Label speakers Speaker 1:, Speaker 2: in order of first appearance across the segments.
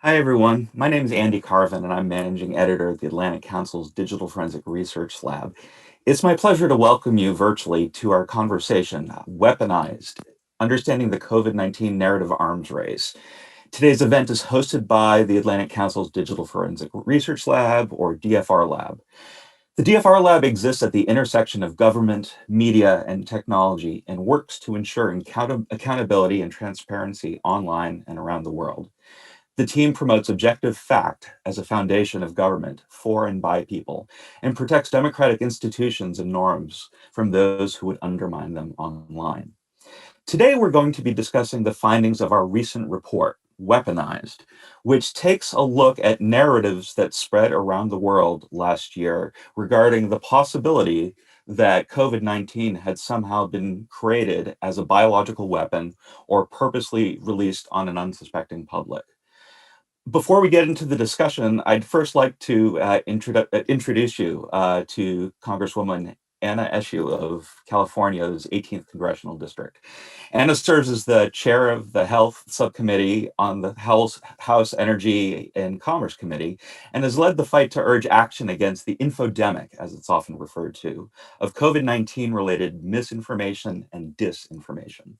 Speaker 1: Hi, everyone. My name is Andy Carvin, and I'm managing editor at the Atlantic Council's Digital Forensic Research Lab. It's my pleasure to welcome you virtually to our conversation, Weaponized, Understanding the COVID-19 Narrative Arms Race. Today's event is hosted by the Atlantic Council's Digital Forensic Research Lab, or DFRLab. The DFRLab exists at the intersection of government, media, and technology and works to ensure accountability and transparency online and around the world. The team promotes objective fact as a foundation of government for and by people and protects democratic institutions and norms from those who would undermine them online. Today, we're going to be discussing the findings of our recent report, Weaponized, which takes a look at narratives that spread around the world last year regarding the possibility that COVID-19 had somehow been created as a biological weapon or purposely released on an unsuspecting public. Before we get into the discussion, I'd first like to introduce you to Congresswoman Anna Eshoo of California's 18th Congressional District. Anna serves as the chair of the Health Subcommittee on the House Energy and Commerce Committee and has led the fight to urge action against the infodemic, as it's often referred to, of COVID-19 related misinformation and disinformation.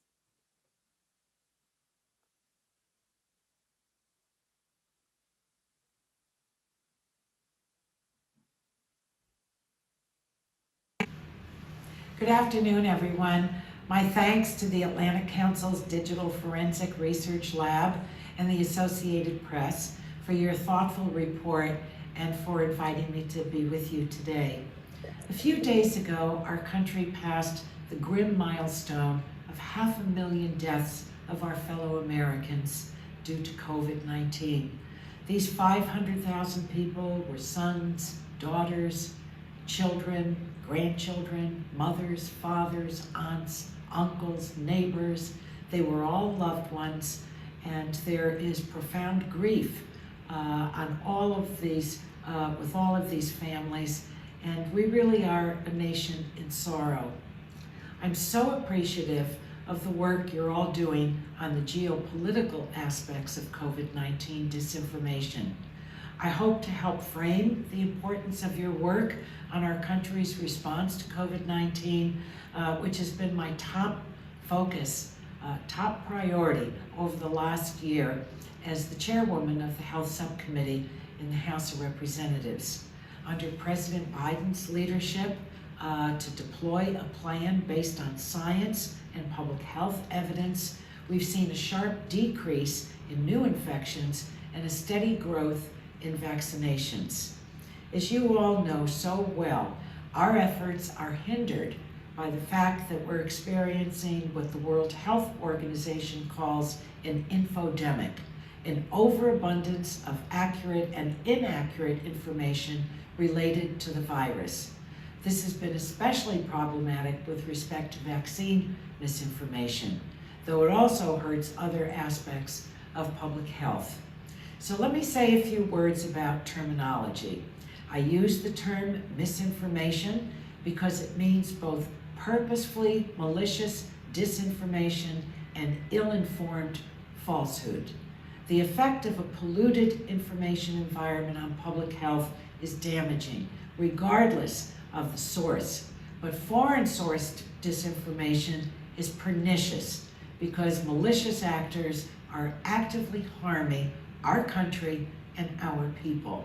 Speaker 2: Good afternoon, everyone. My thanks to the Atlantic Council's Digital Forensic Research Lab and the Associated Press for your thoughtful report and for inviting me to be with you today. A few days ago, our country passed the grim milestone of 500,000 deaths of our fellow Americans due to COVID-19. These 500,000 people were sons, daughters, children, grandchildren, mothers, fathers, aunts, uncles, neighbors. They were all loved ones, and there is profound grief on all of these, with all of these families, and we really are a nation in sorrow. I'm so appreciative of the work you're all doing on the geopolitical aspects of COVID-19 disinformation. I hope to help frame the importance of your work on our country's response to COVID-19, which has been my top focus, top priority over the last year as the chairwoman of the Health Subcommittee in the House of Representatives. Under President Biden's leadership, to deploy a plan based on science and public health evidence, we've seen a sharp decrease in new infections and a steady growth in vaccinations. As you all know so well, our efforts are hindered by the fact that we're experiencing what the World Health Organization calls an infodemic, an overabundance of accurate and inaccurate information related to the virus. This has been especially problematic with respect to vaccine misinformation, though it also hurts other aspects of public health. So let me say a few words about terminology. I use the term misinformation because it means both purposefully malicious disinformation and ill-informed falsehood. The effect of a polluted information environment on public health is damaging, regardless of the source. But foreign-sourced disinformation is pernicious because malicious actors are actively harming our country and our people.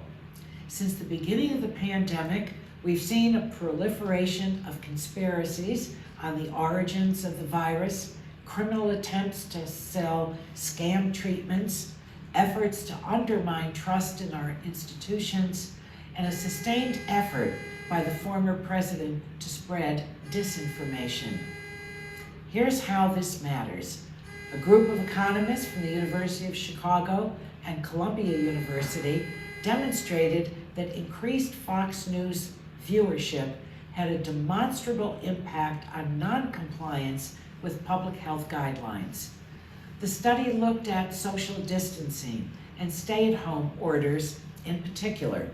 Speaker 2: Since the beginning of the pandemic, we've seen a proliferation of conspiracies on the origins of the virus, criminal attempts to sell scam treatments, efforts to undermine trust in our institutions, and a sustained effort by the former president to spread disinformation. Here's how this matters. A group of economists from the University of Chicago and Columbia University demonstrated that increased Fox News viewership had a demonstrable impact on non-compliance with public health guidelines. The study looked at social distancing and stay-at-home orders in particular,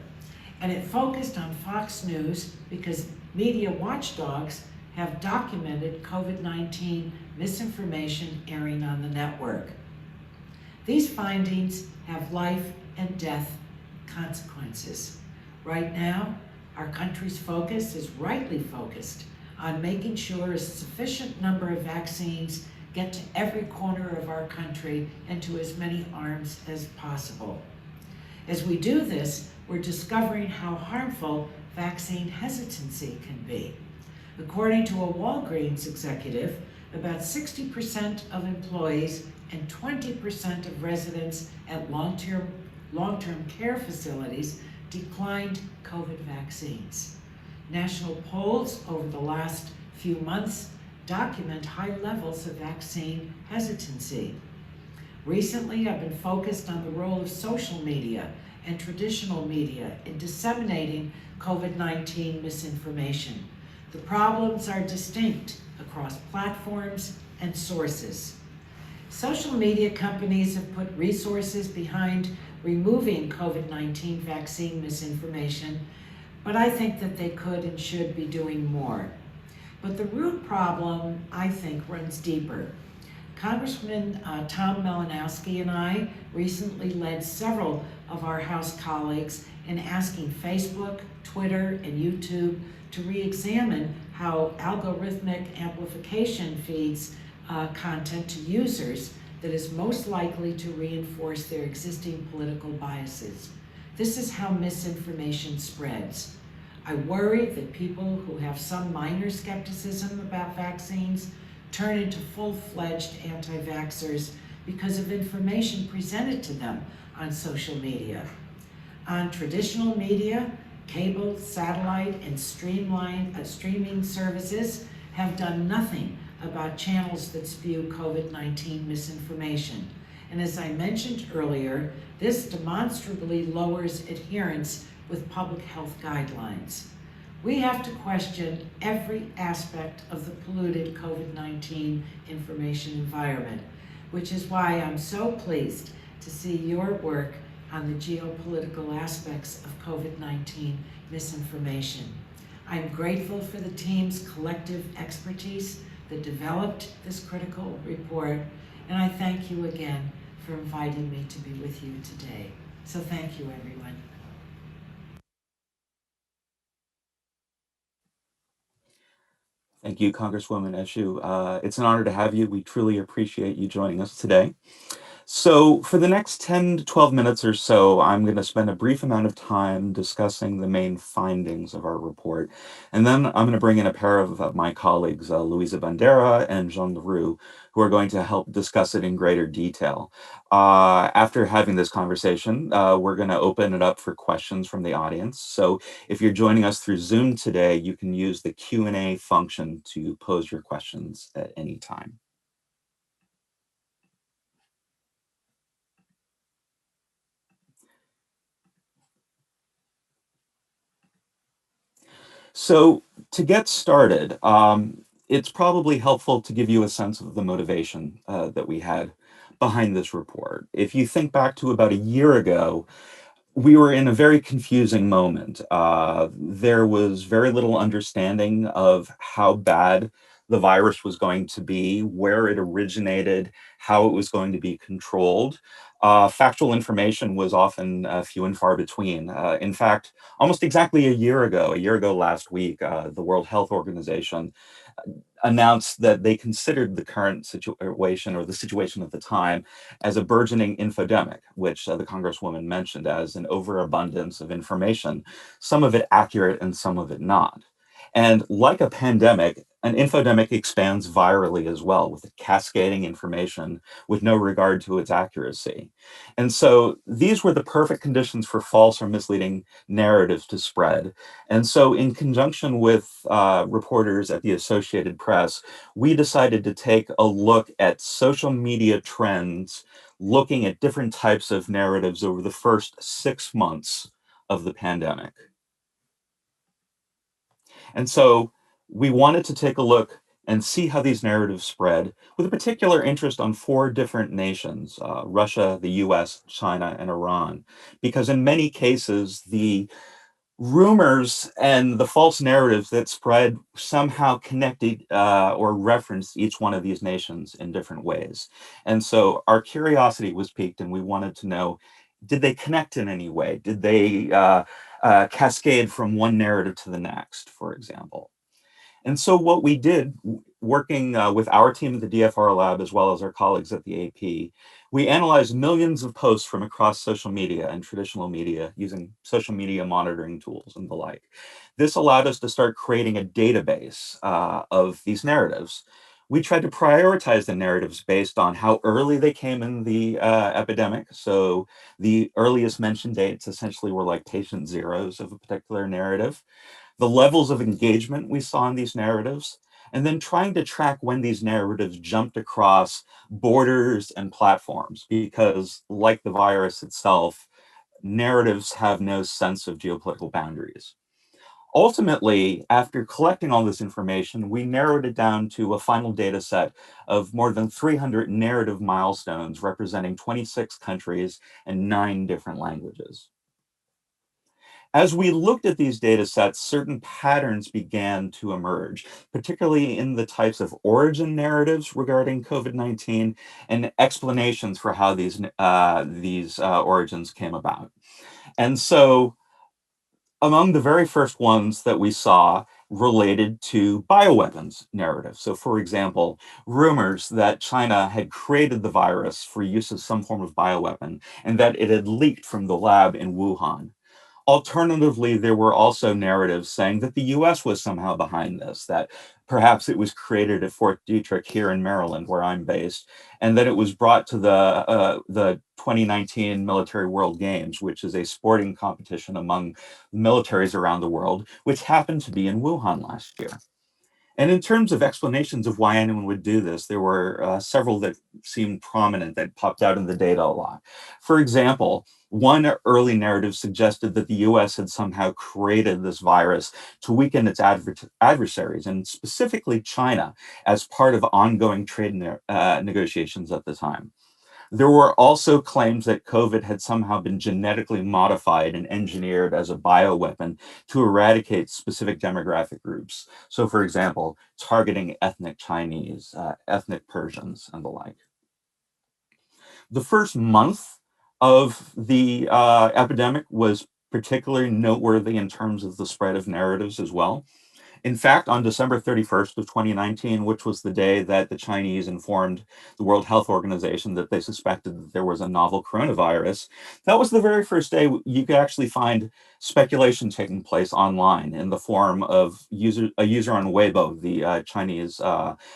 Speaker 2: and it focused on Fox News because media watchdogs have documented COVID-19 misinformation airing on the network. These findings have life and death consequences. Right now, our country's focus is rightly focused on making sure a sufficient number of vaccines get to every corner of our country and to as many arms as possible. As we do this, we're discovering how harmful vaccine hesitancy can be. According to a Walgreens executive, about 60% of employees and 20% of residents at long-term care facilities declined COVID vaccines. National polls over the last few months document high levels of vaccine hesitancy. Recently, I've been focused on the role of social media and traditional media in disseminating COVID-19 misinformation. The problems are distinct across platforms and sources. Social media companies have put resources behind removing COVID-19 vaccine misinformation, but I think that they could and should be doing more. But the root problem, I think, runs deeper. Congressman Tom Malinowski and I recently led several of our House colleagues in asking Facebook, Twitter, and YouTube to re-examine how algorithmic amplification feeds content to users that is most likely to reinforce their existing political biases. This is how misinformation spreads. I worry that people who have some minor skepticism about vaccines turn into full-fledged anti-vaxxers because of information presented to them on social media. On traditional media, cable, satellite, and streaming services have done nothing about channels that spew COVID-19 misinformation. And as I mentioned earlier, this demonstrably lowers adherence with public health guidelines. We have to question every aspect of the polluted COVID-19 information environment, which is why I'm so pleased to see your work on the geopolitical aspects of COVID-19 misinformation. I'm grateful for the team's collective expertise that developed this critical report, and I thank you again for inviting me to be with you today. So thank you, everyone.
Speaker 1: Thank you, Congresswoman Eshoo. It's an honor to have you. We truly appreciate you joining us today. So for the next 10 to 12 minutes or so, I'm going to spend a brief amount of time discussing the main findings of our report. And then I'm going to bring in a pair of my colleagues, Luisa Bandera and Jean Leroux, who are going to help discuss it in greater detail. After having this conversation, we're going to open it up for questions from the audience. So if you're joining us through Zoom today, you can use the Q&A function to pose your questions at any time. So to get started, it's probably helpful to give you a sense of the motivation that we had behind this report. If you think back to about a year ago, we were in a very confusing moment. There was very little understanding of how bad the virus was going to be, where it originated, how it was going to be controlled. Factual information was often few and far between. In fact, almost exactly a year ago last week, the World Health Organization announced that they considered the current situation or the situation at the time as a burgeoning infodemic, which the Congresswoman mentioned as an overabundance of information, some of it accurate and some of it not. And like a pandemic, an infodemic expands virally as well, with cascading information with no regard to its accuracy. And so these were the perfect conditions for false or misleading narratives to spread. And so in conjunction with reporters at the Associated Press, we decided to take a look at social media trends, looking at different types of narratives over the first 6 months of the pandemic. And so we wanted to take a look and see how these narratives spread, with a particular interest on 4 different nations, Russia, the US, China, and Iran, because in many cases, the Rumors and the false narratives that spread somehow connected or referenced each one of these nations in different ways. And so our curiosity was piqued, and we wanted to know, did they connect in any way? Did they cascade from one narrative to the next, for example? And so what we did, working with our team at the DFRLab as well as our colleagues at the AP, we analyzed millions of posts from across social media and traditional media using social media monitoring tools and the like. This allowed us to start creating a database of these narratives. We tried to prioritize the narratives based on how early they came in the epidemic. So the earliest mentioned dates essentially were like patient zeros of a particular narrative, the levels of engagement we saw in these narratives, and then trying to track when these narratives jumped across borders and platforms, because like the virus itself, narratives have no sense of geopolitical boundaries. Ultimately, after collecting all this information, we narrowed it down to a final data set of more than 300 narrative milestones representing 26 countries and 9 different languages. As we looked at these data sets, certain patterns began to emerge, particularly in the types of origin narratives regarding COVID-19 and explanations for how these origins came about. And so among the very first ones that we saw related to bioweapons narrative. So for example, rumors that China had created the virus for use as some form of bioweapon and that it had leaked from the lab in Wuhan. Alternatively, there were also narratives saying that the US was somehow behind this, that perhaps it was created at Fort Detrick here in Maryland, where I'm based, and that it was brought to the 2019 Military World Games, which is a sporting competition among militaries around the world, which happened to be in Wuhan last year. And in terms of explanations of why anyone would do this, there were several that seemed prominent that popped out in the data a lot. For example, one early narrative suggested that the US had somehow created this virus to weaken its adversaries, and specifically China, as part of ongoing trade negotiations at the time. There were also claims that COVID had somehow been genetically modified and engineered as a bioweapon to eradicate specific demographic groups. So, for example, targeting ethnic Chinese, ethnic Persians, and the like. The first month of the epidemic was particularly noteworthy in terms of the spread of narratives as well. In fact, on December 31st of 2019, which was the day that the Chinese informed the World Health Organization that they suspected that there was a novel coronavirus, that was the very first day you could actually find speculation taking place online in the form of a user on Weibo, the Chinese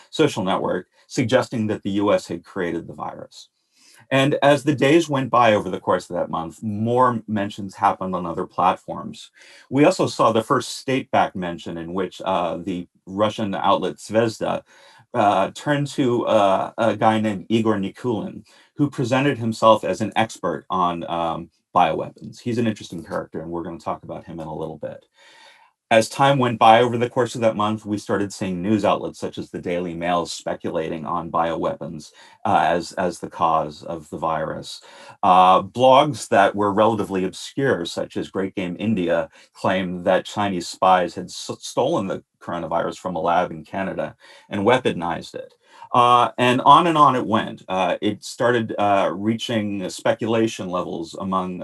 Speaker 1: social network, suggesting that the US had created the virus. And as the days went by over the course of that month, more mentions happened on other platforms. We also saw the first state-backed mention in which the Russian outlet Zvezda turned to a guy named Igor Nikulin, who presented himself as an expert on bioweapons. He's an interesting character, and we're going to talk about him in a little bit. As time went by over the course of that month, we started seeing news outlets such as the Daily Mail speculating on bioweapons as the cause of the virus. Blogs that were relatively obscure, such as Great Game India, claimed that Chinese spies had stolen the coronavirus from a lab in Canada and weaponized it. And on it went. It started reaching speculation levels among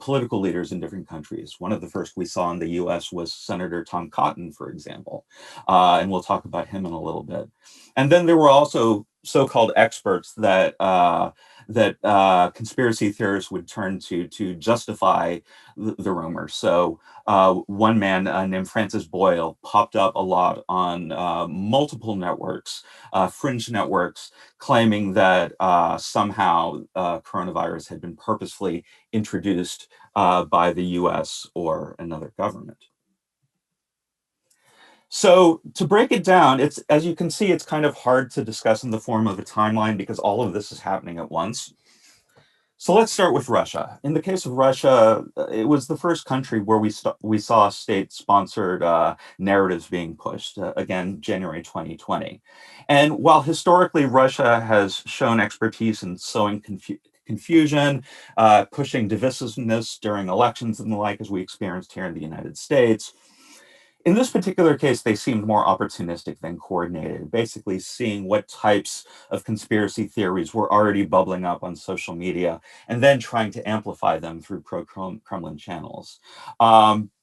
Speaker 1: political leaders in different countries. One of the first we saw in the US was Senator Tom Cotton, for example. And we'll talk about him in a little bit. And then there were also so-called experts that conspiracy theorists would turn to justify the rumors. So one man named Francis Boyle popped up a lot on multiple networks, fringe networks, claiming that somehow coronavirus had been purposefully introduced by the US or another government. So to break it down, it's, as you can see, it's kind of hard to discuss in the form of a timeline because all of this is happening at once. So let's start with Russia. In the case of Russia, it was the first country where we saw state-sponsored narratives being pushed, again, January 2020. And while historically Russia has shown expertise in sowing confusion, pushing divisiveness during elections and the like, as we experienced here in the United States. In this particular case, they seemed more opportunistic than coordinated, basically seeing what types of conspiracy theories were already bubbling up on social media and then trying to amplify them through pro-Kremlin channels.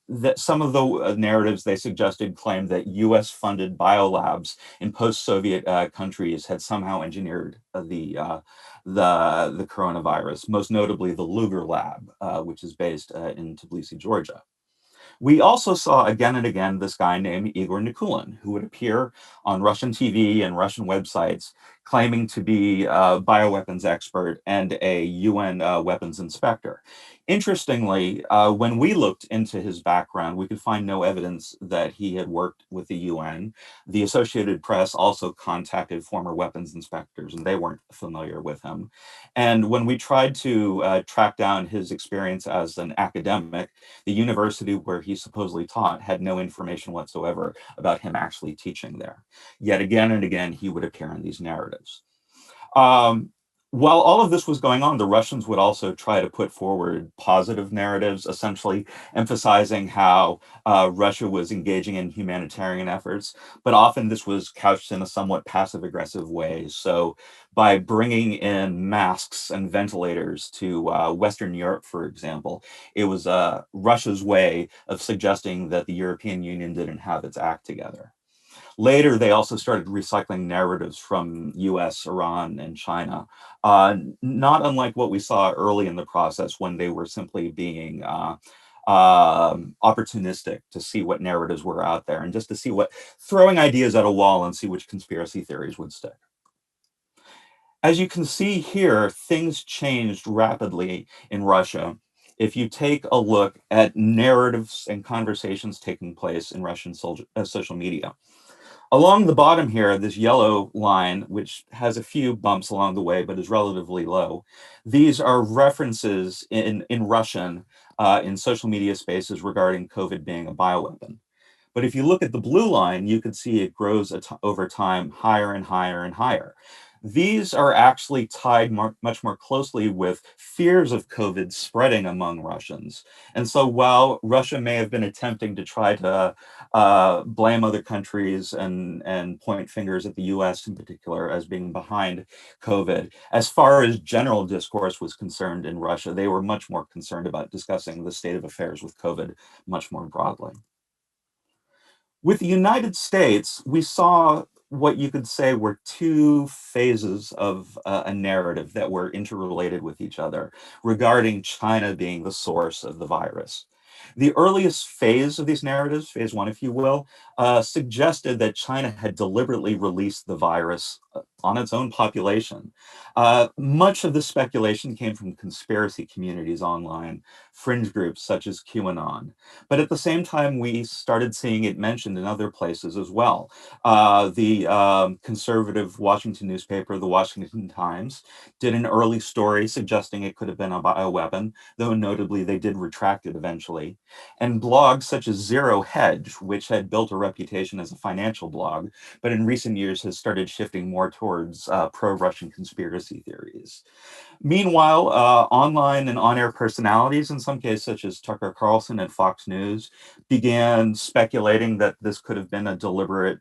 Speaker 1: That some of the narratives they suggested claimed that US-funded biolabs in post-Soviet countries had somehow engineered the coronavirus, most notably the Luger lab, which is based in Tbilisi, Georgia. We also saw again and again this guy named Igor Nikulin, who would appear on Russian TV and Russian websites claiming to be a bioweapons expert and a UN weapons inspector. Interestingly, when we looked into his background, we could find no evidence that he had worked with the UN. The Associated Press also contacted former weapons inspectors, and they weren't familiar with him. And when we tried to track down his experience as an academic, the university where he supposedly taught had no information whatsoever about him actually teaching there. Yet again and again, he would appear in these narratives. Um, while all of this was going on, the Russians would also try to put forward positive narratives, essentially emphasizing how Russia was engaging in humanitarian efforts, but often this was couched in a somewhat passive-aggressive way. So by bringing in masks and ventilators to Western Europe, for example, it was Russia's way of suggesting that the European Union didn't have its act together. Later, they also started recycling narratives from US, Iran, and China, not unlike what we saw early in the process when they were simply being opportunistic to see what narratives were out there and just to see throwing ideas at a wall and see which conspiracy theories would stick. As you can see here, things changed rapidly in Russia. If you take a look at narratives and conversations taking place in Russian social media, along the bottom here, this yellow line, which has a few bumps along the way, but is relatively low, these are references in Russian in social media spaces regarding COVID being a bioweapon. But if you look at the blue line, you can see it grows over time higher and higher and higher. These are actually tied much more closely with fears of COVID spreading among Russians. And so while Russia may have been attempting to try to blame other countries and point fingers at the US in particular as being behind COVID, as far as general discourse was concerned in Russia, they were much more concerned about discussing the state of affairs with COVID much more broadly. With the United States, we saw what you could say were two phases of a narrative that were interrelated with each other regarding China being the source of the virus. The earliest phase of these narratives, phase one, if you will, suggested that China had deliberately released the virus on its own population. Much of the speculation came from conspiracy communities online, fringe groups such as QAnon. But at the same time, we started seeing it mentioned in other places as well. The conservative Washington newspaper, the Washington Times, did an early story suggesting it could have been a bioweapon, though notably they did retract it eventually. And blogs such as Zero Hedge, which had built a reputation as a financial blog, but in recent years has started shifting more towards pro-Russian conspiracy theories. Meanwhile, online and on-air personalities, in some cases such as Tucker Carlson at Fox News, began speculating that this could have been a deliberate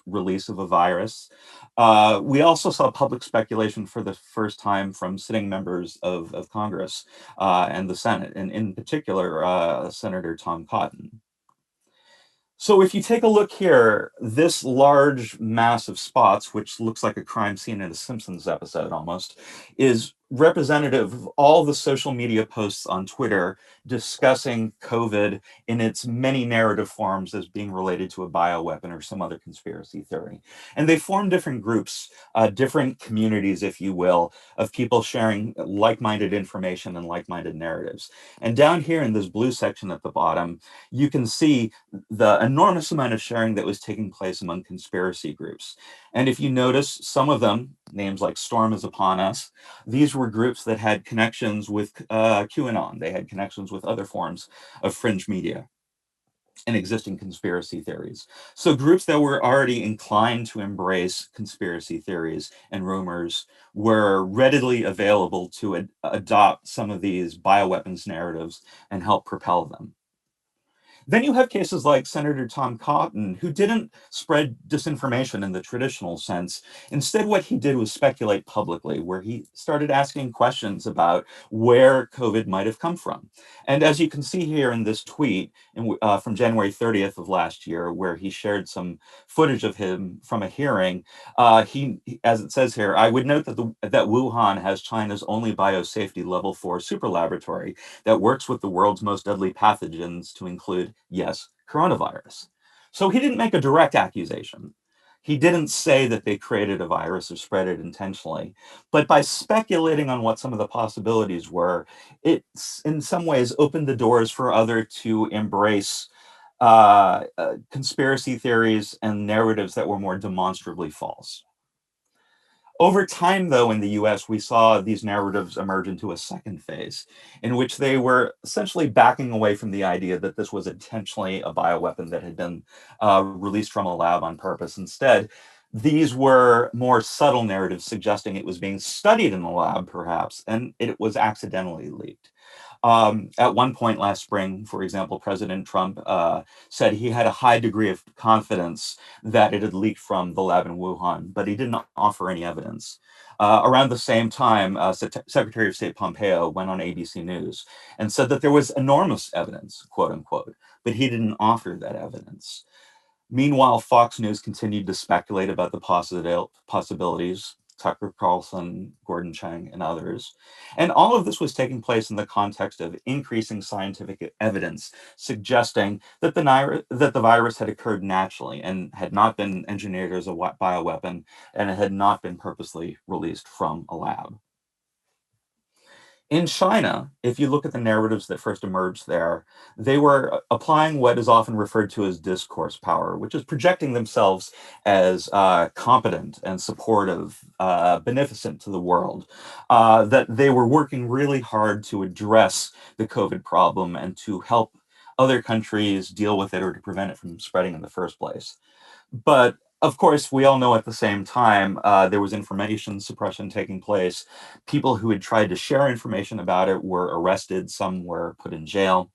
Speaker 1: release of a virus. We also saw public speculation for the first time from sitting members of Congress and the Senate, and in particular, Senator Tom Cotton. So if you take a look here, this large mass of spots, which looks like a crime scene in a Simpsons episode almost, is representative of all the social media posts on Twitter discussing COVID in its many narrative forms as being related to a bioweapon or some other conspiracy theory. And they form different groups, different communities, if you will, of people sharing like-minded information and like-minded narratives. And down here in this blue section at the bottom, you can see the enormous amount of sharing that was taking place among conspiracy groups. And if you notice, some of them, names like Storm is Upon Us, these were groups that had connections with QAnon. They had connections with other forms of fringe media. and existing conspiracy theories. So groups that were already inclined to embrace conspiracy theories and rumors were readily available to adopt some of these bioweapons narratives and help propel them. Then you have cases like Senator Tom Cotton, who didn't spread disinformation in the traditional sense. Instead, what he did was speculate publicly, where he started asking questions about where COVID might have come from. And as you can see here in this tweet from January 30th of last year, where he shared some footage of him from a hearing, as it says here, I would note that Wuhan has China's only biosafety level 4 super laboratory that works with the world's most deadly pathogens to include, yes, coronavirus. So he didn't make a direct accusation. He didn't say that they created a virus or spread it intentionally. But by speculating on what some of the possibilities were, it's in some ways opened the doors for others to embrace conspiracy theories and narratives that were more demonstrably false. Over time, though, in the US, we saw these narratives emerge into a second phase in which they were essentially backing away from the idea that this was intentionally a bioweapon that had been released from a lab on purpose. Instead, these were more subtle narratives suggesting it was being studied in the lab, perhaps, and it was accidentally leaked. At one point last spring, for example, President Trump said he had a high degree of confidence that it had leaked from the lab in Wuhan, but he didn't offer any evidence. Around the same time, Secretary of State Pompeo went on ABC News and said that there was enormous evidence, quote unquote, but he didn't offer that evidence. Meanwhile, Fox News continued to speculate about the possibilities, Tucker Carlson, Gordon Chang, and others. And all of this was taking place in the context of increasing scientific evidence suggesting that the virus had occurred naturally and had not been engineered as a bioweapon, and it had not been purposely released from a lab. In China, if you look at the narratives that first emerged there, they were applying what is often referred to as discourse power, which is projecting themselves as competent and supportive, beneficent to the world, that they were working really hard to address the COVID problem and to help other countries deal with it or to prevent it from spreading in the first place. But of course, we all know at the same time there was information suppression taking place. People who had tried to share information about it were arrested, some were put in jail.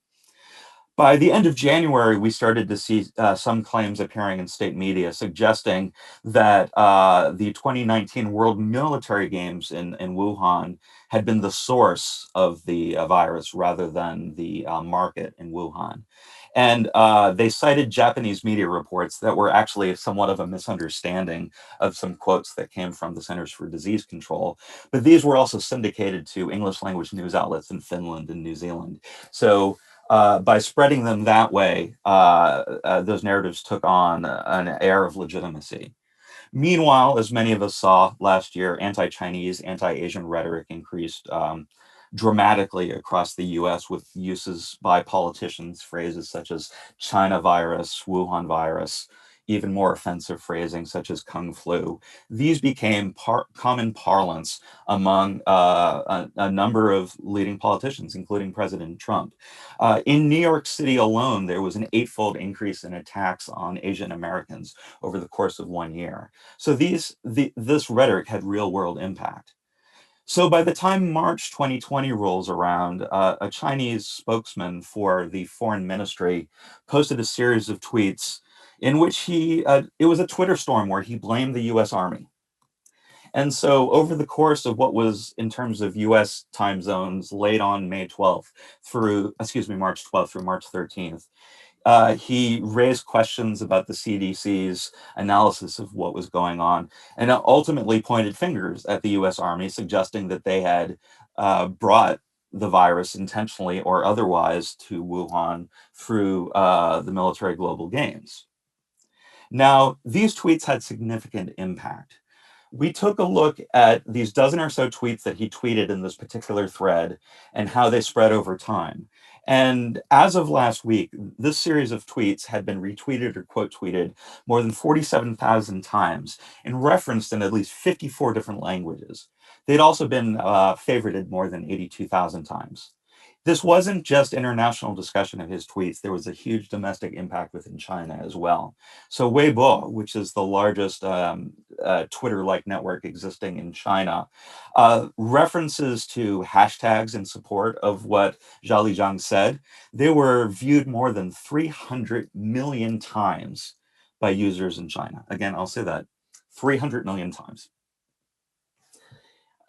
Speaker 1: By the end of January, we started to see some claims appearing in state media suggesting that the 2019 World Military Games in Wuhan had been the source of the virus rather than the market in Wuhan. And they cited Japanese media reports that were actually somewhat of a misunderstanding of some quotes that came from the Centers for Disease Control. But these were also syndicated to English language news outlets in Finland and New Zealand. So by spreading them that way, those narratives took on an air of legitimacy. Meanwhile, as many of us saw last year, anti Chinese, anti Asian rhetoric increased dramatically across the US with uses by politicians, phrases such as China virus, Wuhan virus, even more offensive phrasing such as Kung flu. These became common parlance among a number of leading politicians, including President Trump. In New York City alone, there was an eightfold increase in attacks on Asian Americans over the course of 1 year. So this rhetoric had real world impact. So by the time March 2020 rolls around, a Chinese spokesman for the foreign ministry posted a series of tweets in which it was a Twitter storm where he blamed the US Army. And so over the course of what was in terms of US time zones late on March 12th through March 13th, he raised questions about the CDC's analysis of what was going on and ultimately pointed fingers at the US Army, suggesting that they had brought the virus intentionally or otherwise to Wuhan through the military global games. Now, these tweets had significant impact. We took a look at these dozen or so tweets that he tweeted in this particular thread and how they spread over time. And as of last week, this series of tweets had been retweeted or quote tweeted more than 47,000 times and referenced in at least 54 different languages. They'd also been favorited more than 82,000 times. This wasn't just international discussion of his tweets. There was a huge domestic impact within China as well. So Weibo, which is the largest Twitter-like network existing in China, references to hashtags in support of what Zhao Lijiang said, they were viewed more than 300 million times by users in China. Again, I'll say that, 300 million times.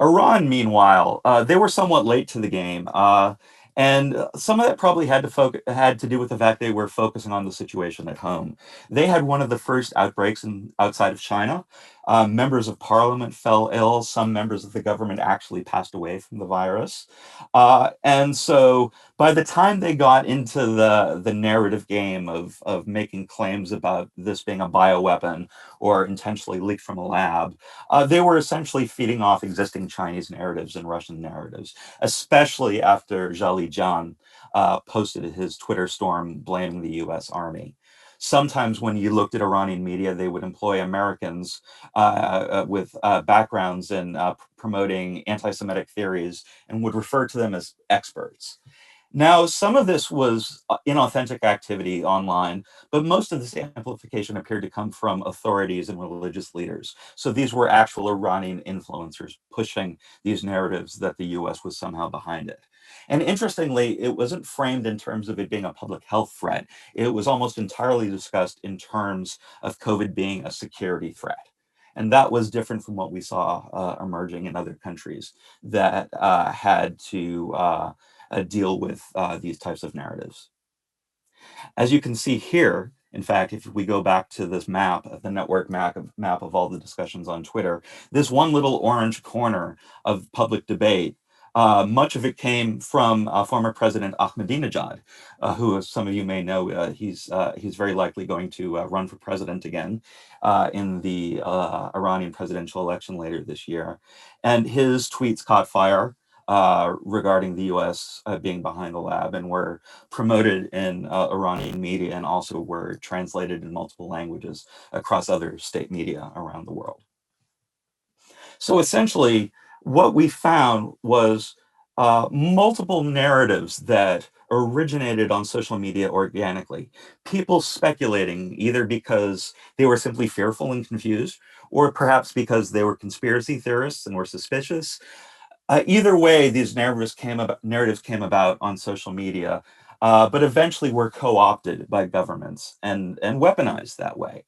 Speaker 1: Iran, meanwhile, they were somewhat late to the game, and some of that probably had to do with the fact they were focusing on the situation at home. They had one of the first outbreaks outside of China. Members of parliament fell ill. Some members of the government actually passed away from the virus. And so by the time they got into the narrative game of making claims about this being a bioweapon or intentionally leaked from a lab, they were essentially feeding off existing Chinese narratives and Russian narratives, especially after Zhao Lijiang posted his Twitter storm blaming the US Army. Sometimes when you looked at Iranian media, they would employ Americans with backgrounds in promoting anti-Semitic theories and would refer to them as experts. Now, some of this was inauthentic activity online, but most of this amplification appeared to come from authorities and religious leaders. So these were actual Iranian influencers pushing these narratives that the US was somehow behind it. And interestingly, it wasn't framed in terms of it being a public health threat. It was almost entirely discussed in terms of COVID being a security threat. And that was different from what we saw emerging in other countries that had to deal with these types of narratives. As you can see here, in fact, if we go back to this map, the network map of all the discussions on Twitter, this one little orange corner of public debate, much of it came from former President Ahmadinejad, who, as some of you may know, he's very likely going to run for president again in the Iranian presidential election later this year. And his tweets caught fire regarding the US being behind the lab and were promoted in Iranian media and also were translated in multiple languages across other state media around the world. So essentially, what we found was multiple narratives that originated on social media organically. People speculating either because they were simply fearful and confused, or perhaps because they were conspiracy theorists and were suspicious. Either way, these narratives came about on social media, but eventually were co-opted by governments and weaponized that way.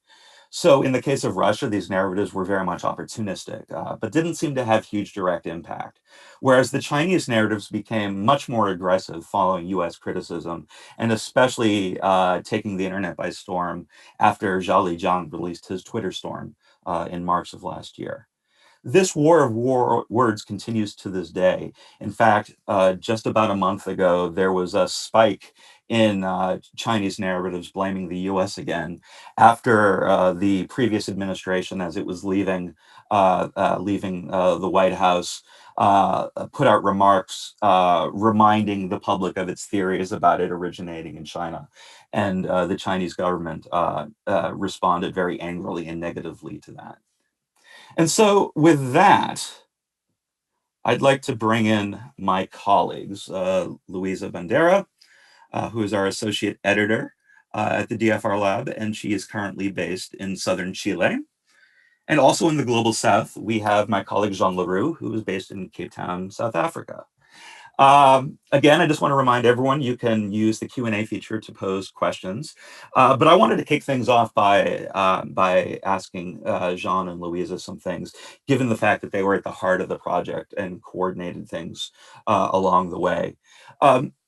Speaker 1: So in the case of Russia, these narratives were very much opportunistic, but didn't seem to have huge direct impact. Whereas the Chinese narratives became much more aggressive following US criticism, and especially taking the internet by storm after Zhao Lijiang released his Twitter storm in March of last year. This war of words continues to this day. In fact, just about a month ago, there was a spike in Chinese narratives blaming the US again after the previous administration, as it was leaving the White House, put out remarks reminding the public of its theories about it originating in China. And the Chinese government responded very angrily and negatively to that. And so with that, I'd like to bring in my colleagues, Luisa Bandera, who is our associate editor at the DFRLab, and she is currently based in southern Chile. And also in the Global South, we have my colleague Jean Leroux, who is based in Cape Town, South Africa. Again, I just want to remind everyone you can use the Q&A feature to pose questions. But I wanted to kick things off by asking Jean and Louisa some things, given the fact that they were at the heart of the project and coordinated things along the way.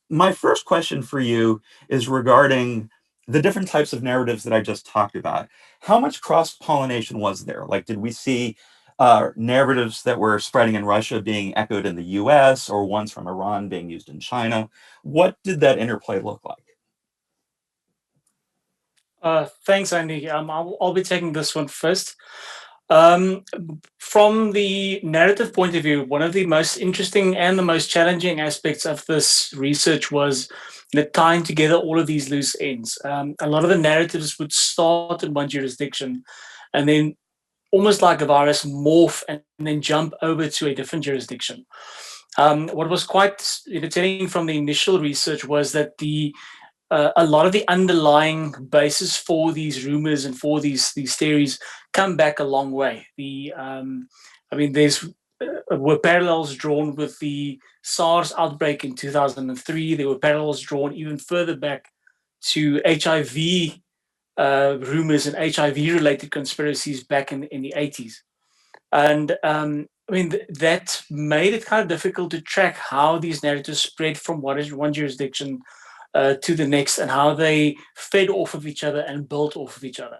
Speaker 1: My first question for you is regarding the different types of narratives that I just talked about. How much cross-pollination was there? Like, did we see narratives that were spreading in Russia being echoed in the US or ones from Iran being used in China? What did that interplay look like?
Speaker 3: Thanks, Andy. I'll be taking this one first. Um, from the narrative point of view, one of the most interesting and the most challenging aspects of this research was tying together all of these loose ends. A lot of the narratives would start in one jurisdiction and then almost like a virus morph and then jump over to a different jurisdiction. What was quite telling from the initial research was that a lot of the underlying basis for these rumors and for these theories come back a long way. There's were parallels drawn with the SARS outbreak in 2003. There were parallels drawn even further back to HIV rumors and HIV-related conspiracies back in the 80s. And that made it kind of difficult to track how these narratives spread from one jurisdiction to the next, and how they fed off of each other and built off of each other.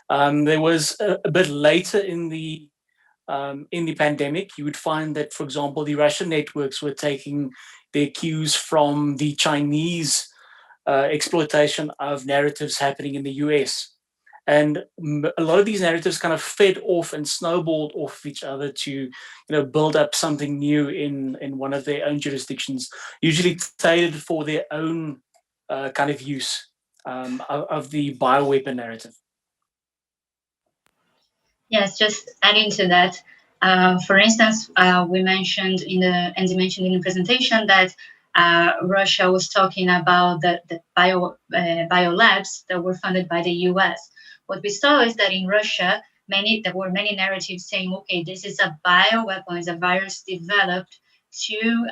Speaker 3: There was a bit later in the pandemic, you would find that, for example, the Russian networks were taking their cues from the Chinese exploitation of narratives happening in the US. And a lot of these narratives kind of fed off and snowballed off of each other to build up something new in one of their own jurisdictions, usually tailored for their own kind of use of the bioweapon narrative.
Speaker 4: Yes, just adding to that. For instance, we mentioned and you mentioned in the presentation that Russia was talking about the bio labs that were funded by the U.S. What we saw is that in Russia, there were many narratives saying, okay, this is a bioweapon, it's a virus developed to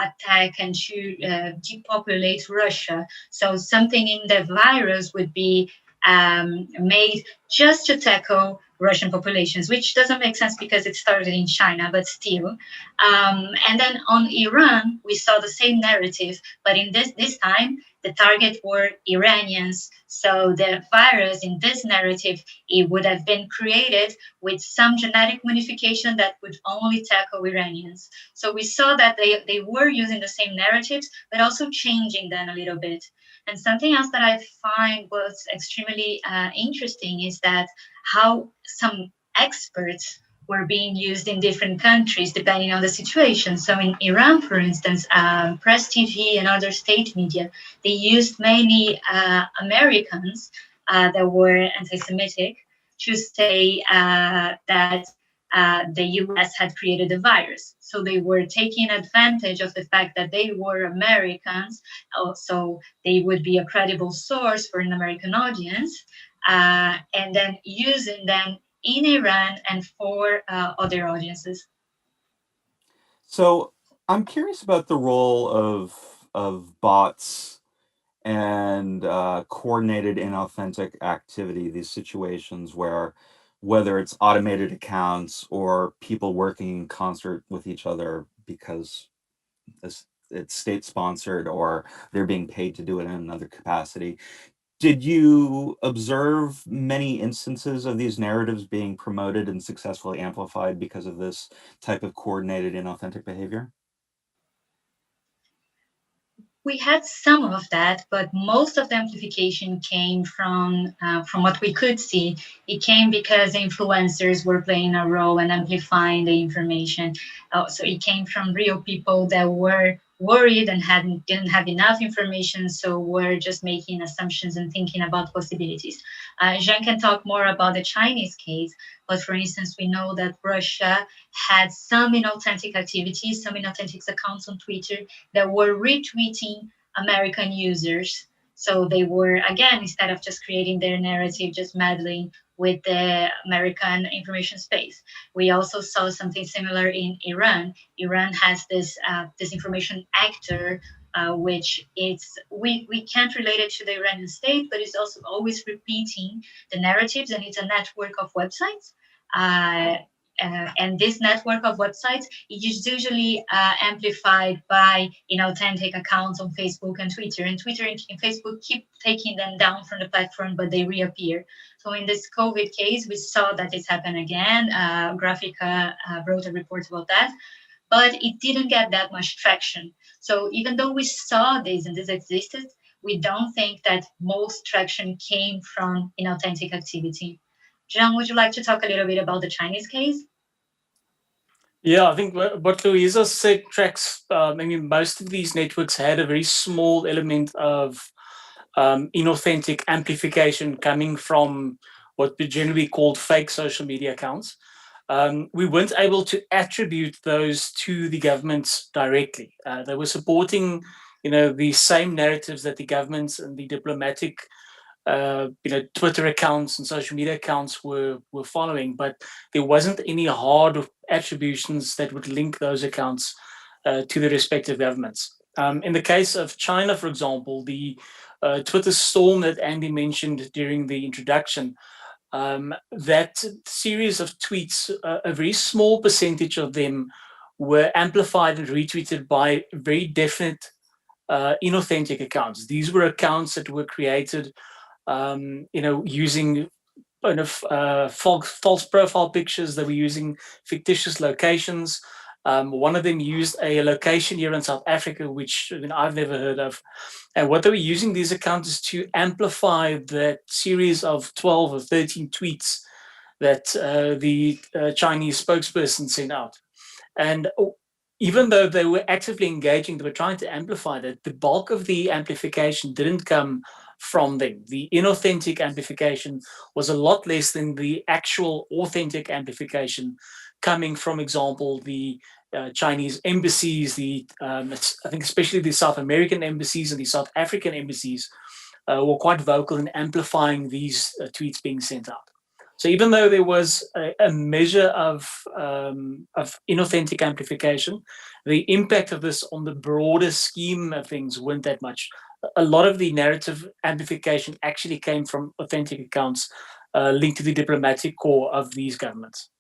Speaker 4: attack and to depopulate Russia. So something in the virus would be made just to tackle Russian populations, which doesn't make sense because it started in China, but still. And then on Iran, we saw the same narrative, but in this time, the target were Iranians. So the virus in this narrative, it would have been created with some genetic modification that would only tackle Iranians. So we saw that they were using the same narratives, but also changing them a little bit. And something else that I find was extremely interesting is that how some experts were being used in different countries depending on the situation. So in Iran, for instance, press TV and other state media, they used many Americans that were anti-Semitic to say that the US had created the virus. So they were taking advantage of the fact that they were Americans, so they would be a credible source for an American audience, and then using them in Iran and for other audiences.
Speaker 1: So I'm curious about the role of bots and coordinated inauthentic activity, these situations where whether it's automated accounts or people working in concert with each other because it's state sponsored or they're being paid to do it in another capacity. Did you observe many instances of these narratives being promoted and successfully amplified because of this type of coordinated inauthentic behavior?
Speaker 4: We had some of that, but most of the amplification came from what we could see. It came because influencers were playing a role and amplifying the information. So it came from real people that were worried and didn't have enough information, so were just making assumptions and thinking about possibilities. Jean can talk more about the Chinese case, but for instance, we know that Russia had some inauthentic activities, some inauthentic accounts on Twitter that were retweeting American users. So they were, again, instead of just creating their narrative, just meddling with the American information space. We also saw something similar in Iran. Iran has this disinformation actor, which we can't relate it to the Iranian state, but it's also always repeating the narratives, and it's a network of websites. And this network of websites is usually amplified by inauthentic accounts on Facebook and Twitter. And Twitter and Facebook keep taking them down from the platform, but they reappear. So in this COVID case, we saw that this happened again. Graphica wrote a report about that, but it didn't get that much traction. So even though we saw this and this existed, we don't think that most traction came from inauthentic activity. Jean, would you like to talk a little bit about the Chinese case?
Speaker 3: Yeah, I think what Louisa said tracks. Most of these networks had a very small element of inauthentic amplification coming from what we generally called fake social media accounts. we weren't able to attribute those to the governments directly. They were supporting, the same narratives that the governments and the diplomatic, Twitter accounts and social media accounts were following, but there wasn't any hard attributions that would link those accounts to the respective governments. In the case of China, for example, the Twitter storm that Andy mentioned during the introduction, that series of tweets, a very small percentage of them were amplified and retweeted by very definite, inauthentic accounts. These were accounts that were created, using false profile pictures. They were using fictitious locations. One of them used a location here in South Africa, which I've never heard of. And what they were using these accounts is to amplify that series of 12 or 13 tweets that the Chinese spokesperson sent out. And even though they were actively engaging, they were trying to amplify that. The bulk of the amplification didn't come from them. The inauthentic amplification was a lot less than the actual authentic amplification coming from, example, the Chinese embassies, I think especially the South American embassies and the South African embassies were quite vocal in amplifying these tweets being sent out. So even though there was a measure of inauthentic amplification, the impact of this on the broader scheme of things weren't that much. A lot of the narrative amplification actually came from authentic accounts linked to the diplomatic core of these governments.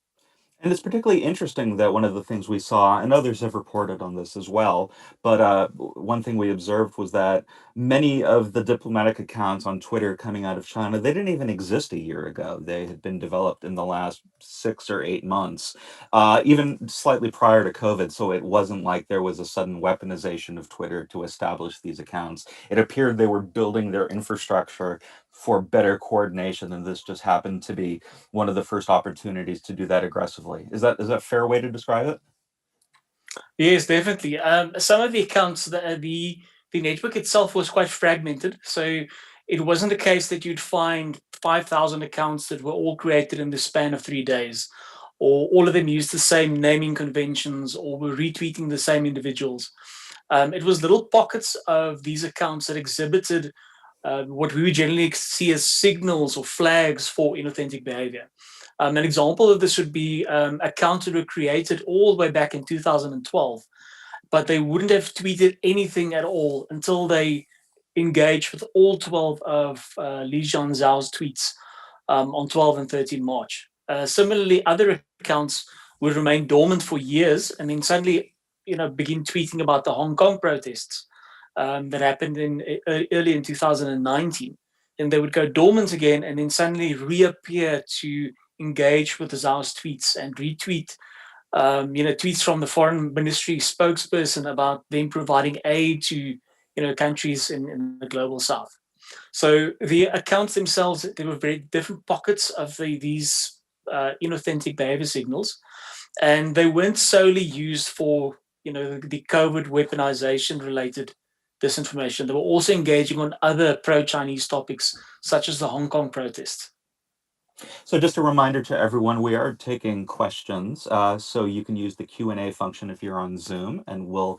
Speaker 1: And it's particularly interesting that one of the things we saw, and others have reported on this as well, but one thing we observed was that many of the diplomatic accounts on Twitter coming out of China, they didn't even exist a year ago. They had been developed in the last 6 or 8 months, even slightly prior to COVID. So it wasn't like there was a sudden weaponization of Twitter to establish these accounts. It appeared they were building their infrastructure for better coordination, and this just happened to be one of the first opportunities to do that aggressively. Is that a fair way to describe it?
Speaker 3: Yes, definitely. Some of the accounts, the network itself was quite fragmented, so it wasn't a case that you'd find 5,000 accounts that were all created in the span of 3 days, or all of them used the same naming conventions, or were retweeting the same individuals. It was little pockets of these accounts that exhibited what we would generally see as signals or flags for inauthentic behavior. An example of this would be accounts that were created all the way back in 2012, but they wouldn't have tweeted anything at all until they engaged with all 12 of Li Jianzhao's tweets on 12 and 13 March. Similarly, other accounts would remain dormant for years and then suddenly, begin tweeting about the Hong Kong protests that happened early in 2019. And they would go dormant again and then suddenly reappear to engage with the Zhao's tweets and retweet, tweets from the foreign ministry spokesperson about them providing aid to, countries in the global south. So the accounts themselves, there were very different pockets of these inauthentic behavior signals, and they weren't solely used for, the COVID weaponization related disinformation. They were also engaging on other pro-Chinese topics, such as the Hong Kong protests.
Speaker 1: So just a reminder to everyone, we are taking questions. So you can use the Q&A function if you're on Zoom, and we'll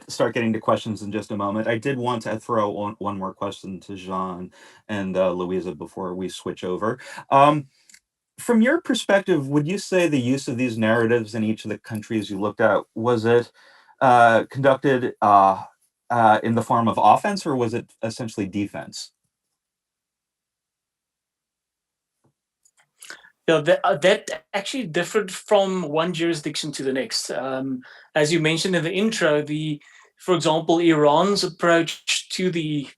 Speaker 1: start getting to questions in just a moment. I did want to throw one more question to Jean and Louisa before we switch over. From your perspective, would you say the use of these narratives in each of the countries you looked at, was it conducted in the form of offense, or was it essentially defense?
Speaker 3: That actually differed from one jurisdiction to the next. As you mentioned in the intro, for example, Iran's approach to the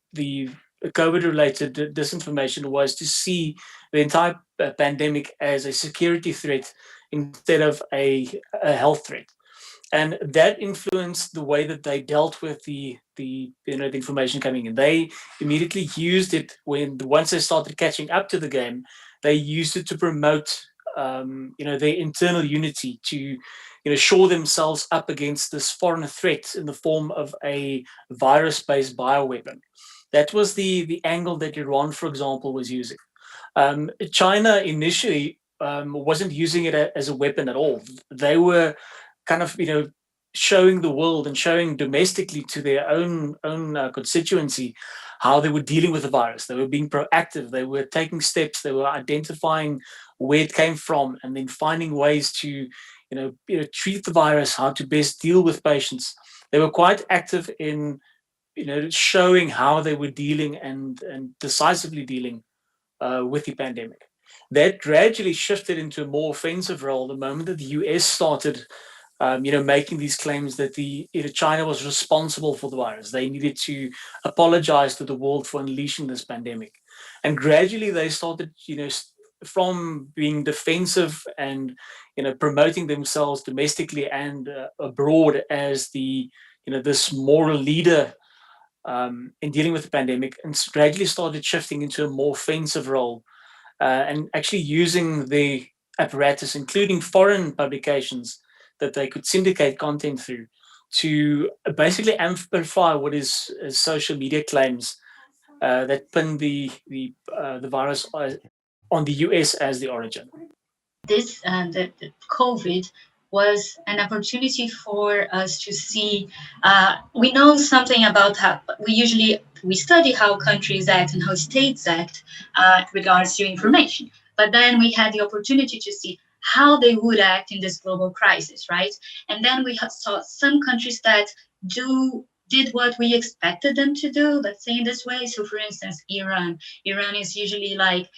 Speaker 3: COVID-related disinformation was to see the entire pandemic as a security threat instead of a health threat, and that influenced the way that they dealt with the information coming in. They immediately used it once they started catching up to the game. They used it to promote their internal unity, to shore themselves up against this foreign threat in the form of a virus-based bioweapon. That was the angle that Iran, for example, was using. China initially wasn't using it as a weapon at all. They were kind of, showing the world and showing domestically to their own constituency how they were dealing with the virus. They were being proactive. They were taking steps. They were identifying where it came from, and then finding ways to, treat the virus, how to best deal with patients. They were quite active in, showing how they were dealing and decisively dealing with the pandemic. That gradually shifted into a more offensive role the moment that the US started, making these claims that China was responsible for the virus. They needed to apologize to the world for unleashing this pandemic, and gradually they started, from being defensive and promoting themselves domestically and abroad as this moral leader in dealing with the pandemic, and gradually started shifting into a more offensive role, and actually using the apparatus, including foreign publications that they could syndicate content through, to basically amplify what is social media claims that pin the virus on the US as the origin.
Speaker 4: The COVID was an opportunity for us to see. We know something about how we study how countries act and how states act regards to information. But then we had the opportunity to see how they would act in this global crisis, right? And then we saw some countries that did what we expected them to do, let's say in this way. So for instance, Iran is usually like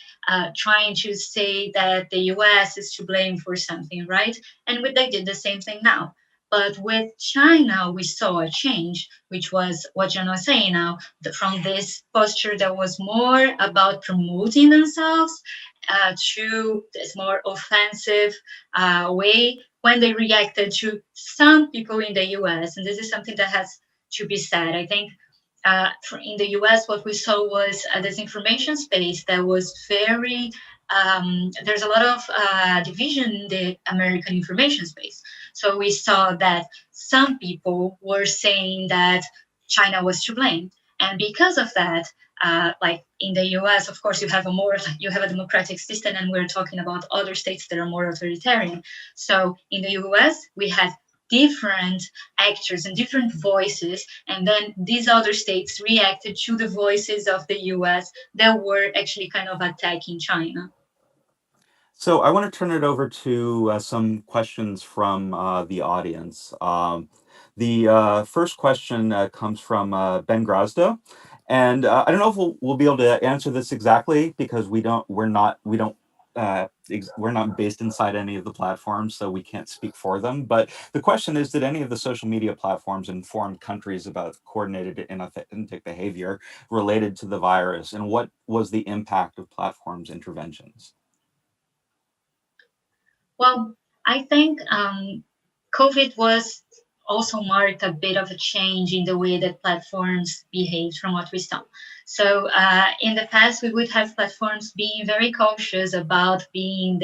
Speaker 4: trying to say that the US is to blame for something, right? And they did the same thing now. But with China, we saw a change, which was what John was saying now, from this posture that was more about promoting themselves to this more offensive way when they reacted to some people in the US. And this is something that has to be said. I think in the US, what we saw was a disinformation space that was very, there's a lot of division in the American information space. So we saw that some people were saying that China was to blame. And because of that, like in the US, of course, you have a democratic system, and we're talking about other states that are more authoritarian. So in the US, we had different actors and different voices, and then these other states reacted to the voices of the US that were actually kind of attacking China.
Speaker 1: So I want to turn it over to some questions from the audience. The first question comes from Ben Grasdo, and I don't know if we'll be able to answer this exactly because we're not based inside any of the platforms, so we can't speak for them. But the question is, did any of the social media platforms inform countries about coordinated inauthentic behavior related to the virus, and what was the impact of platforms' interventions?
Speaker 4: Well, I think COVID was also marked a bit of a change in the way that platforms behaved from what we saw. So in the past, we would have platforms being very cautious about being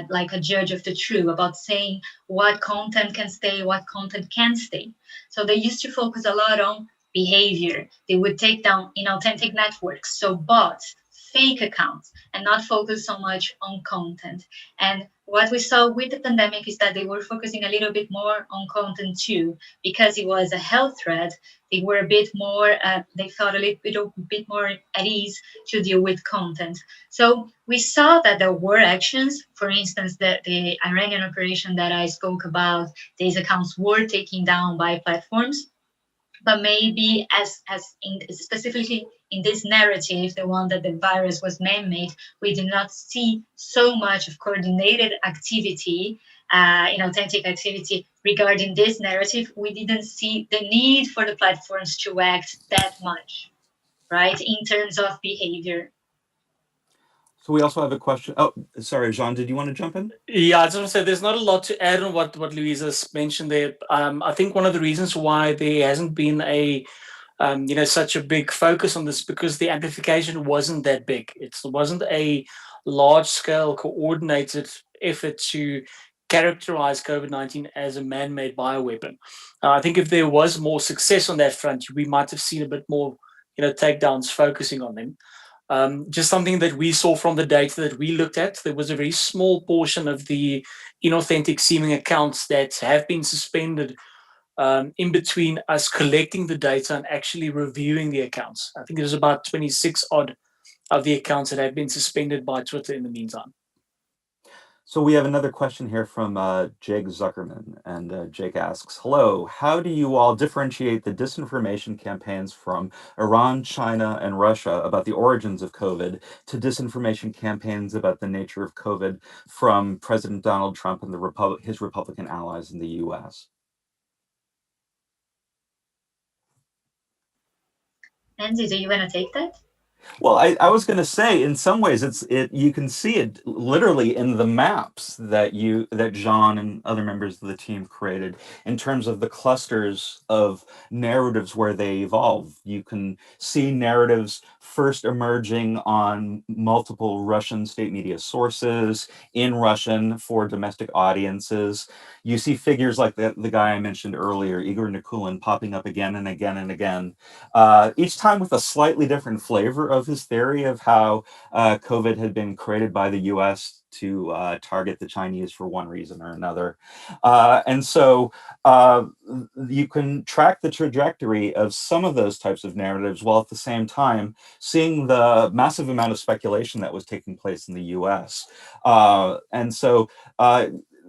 Speaker 4: like a judge of the truth, about saying what content can stay, what content can stay. So they used to focus a lot on behavior. They would take down inauthentic networks, so bots, fake accounts, and not focus so much on content. And what we saw with the pandemic is that they were focusing a little bit more on content too, because it was a health threat. They were a bit more, they felt a bit more at ease to deal with content. So we saw that there were actions. For instance, the Iranian operation that I spoke about, these accounts were taken down by platforms. But maybe specifically in this narrative, the one that the virus was man-made, we did not see so much of coordinated activity, authentic activity regarding this narrative. We didn't see the need for the platforms to act that much, right, in terms of behavior.
Speaker 1: So we also have a question. Oh, sorry, Jean, did you want to jump in?
Speaker 3: Yeah, I just want to say there's not a lot to add on what Louisa's mentioned there. I think one of the reasons why there hasn't been such a big focus on this because the amplification wasn't that big. It wasn't a large-scale coordinated effort to characterize COVID-19 as a man-made bioweapon. I think if there was more success on that front, we might have seen a bit more, takedowns focusing on them. Just something that we saw from the data that we looked at, there was a very small portion of the inauthentic seeming accounts that have been suspended in between us collecting the data and actually reviewing the accounts. I think there's about 26 odd of the accounts that have been suspended by Twitter in the meantime.
Speaker 1: So we have another question here from Jake Zuckerman, and Jake asks, hello, how do you all differentiate the disinformation campaigns from Iran, China, and Russia about the origins of COVID to disinformation campaigns about the nature of COVID from President Donald Trump and his Republican allies in the US?
Speaker 4: Andy, do you want to take that?
Speaker 1: Well, I was going to say, in some ways, you can see it literally in the maps that John and other members of the team created in terms of the clusters of narratives where they evolve. You can see narratives first emerging on multiple Russian state media sources in Russian for domestic audiences. You see figures like the guy I mentioned earlier, Igor Nikulin, popping up again and again and again, each time with a slightly different flavor of his theory of how COVID had been created by the US to target the Chinese for one reason or another. And so you can track the trajectory of some of those types of narratives while at the same time seeing the massive amount of speculation that was taking place in the US. And so